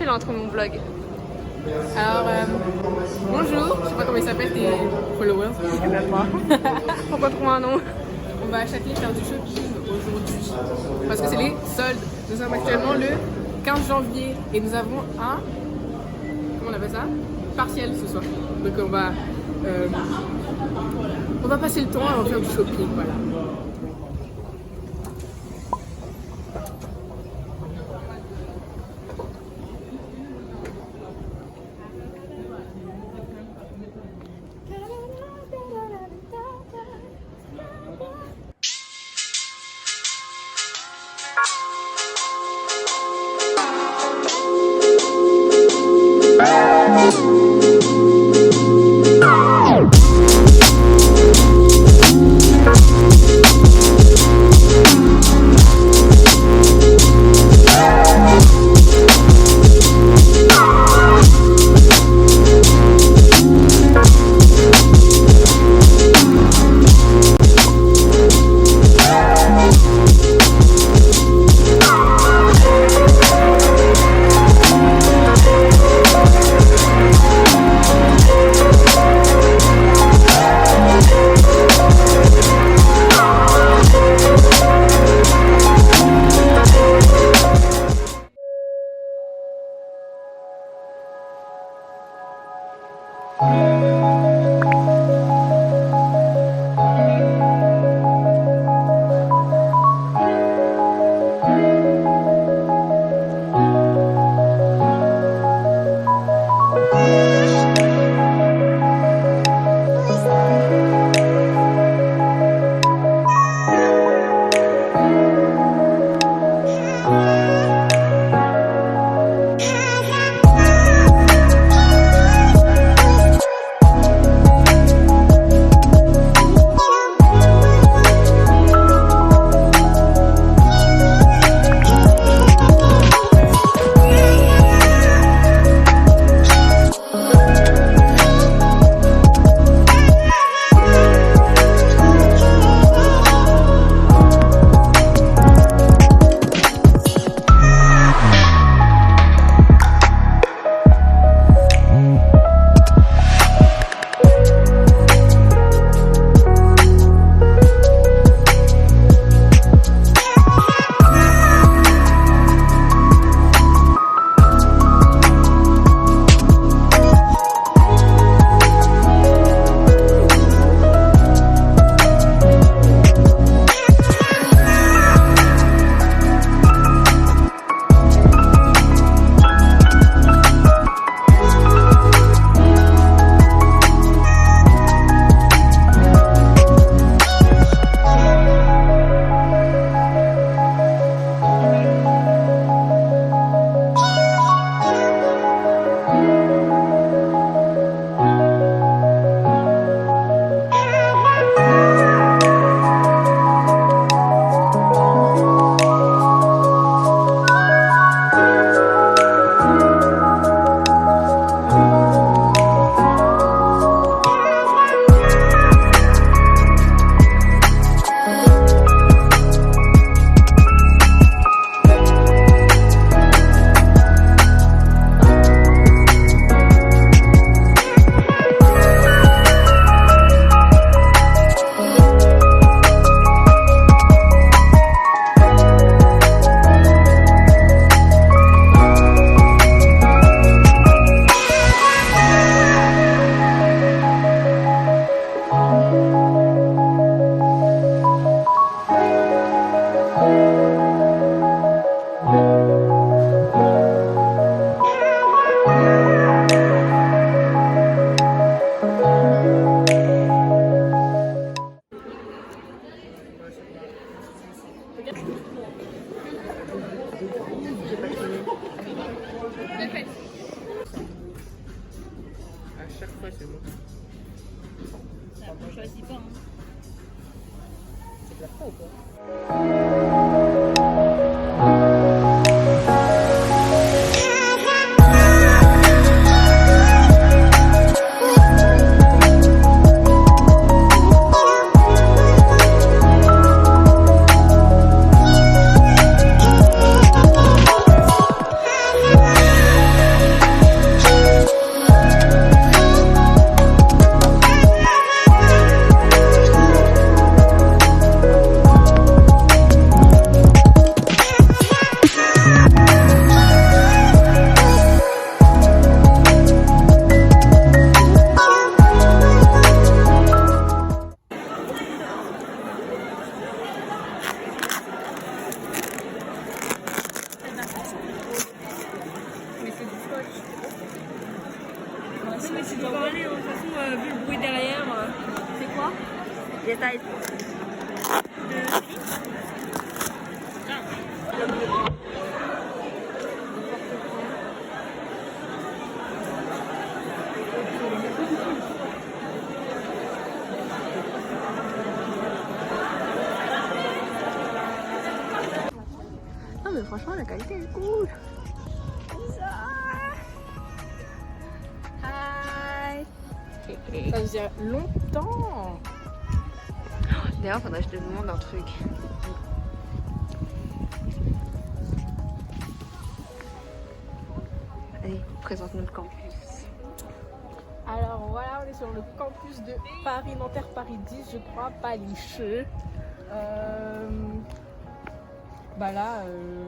fait l'intro de mon vlog. Alors, bonjour, je sais pas comment ils s'appellent tes followers. Je sais même pas. Pourquoi trouver un nom? On va à Châtelet faire du shopping aujourd'hui parce que c'est les soldes. Nous sommes actuellement le 15 janvier et nous avons un, comment on appelle ça? Partiel ce soir. Donc on va passer le temps et on va faire du shopping, voilà. chaque fois c'est bon. Ça ne choisit pas. Hein. C'est de la foi ou pas? YesStyle. Non mais franchement la qualité est cool. Hi. Ça faisait longtemps. D'ailleurs, faudrait que je te demande un truc. Allez, présente-nous le campus. Alors voilà, on est sur le campus de Paris, Nanterre, Paris 10, je crois, Palicheux. Bah là,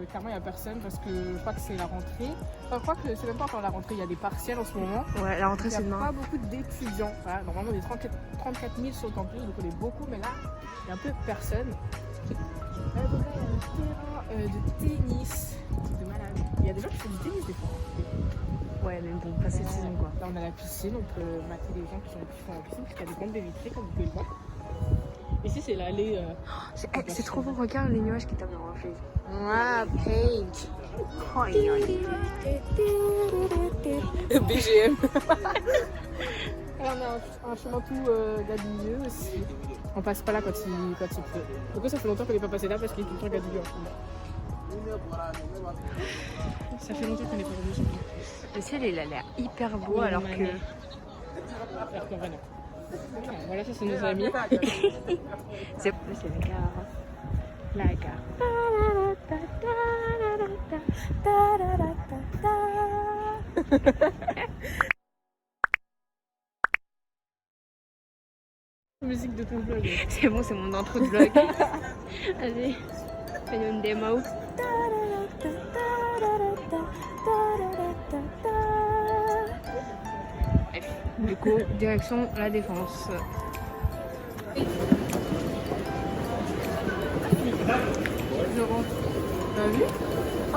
clairement, il n'y a personne parce que je crois que c'est la rentrée. Enfin, je crois que c'est même pas encore la rentrée, il y a des partiels en ce moment. Ouais, la rentrée c'est Il n'y a demain. pas beaucoup d'étudiants. Voilà, normalement, il y a 34 000 sur le campus, donc on est beaucoup, mais là, il y a un peu personne. Donc là, il y a le terrain de tennis. C'est de malade. Il y a des gens qui font du tennis des fois. Ouais, mais bon, pas cette saison quoi. Là, on a la piscine, on peut mater les gens qui font la piscine, parce qu'il y a des grandes baies vitrées, comme vous pouvez le voir. Ici, c'est l'allée. C'est trop beau, regarde les nuages qui tapent dans la face. Ah, paint. Oh, BGM. Là, on a un chemin tout gabilleux aussi. On passe pas là quand il pleut. Donc ça fait longtemps qu'on n'est pas passé là parce qu'il est tout le temps gabilleux en ce moment. Ça fait longtemps qu'on n'est pas revenu sur le campus. Le ciel il a l'air hyper beau alors que... Alors que vraiment. Voilà, ça c'est nos amis. C'est la gare. La gare. Musique de ton vlog. C'est bon, c'est mon intro de vlog. Allez, fais-nous une démo. Du coup, direction la Défense. Je rentre. T'as vu? Oh,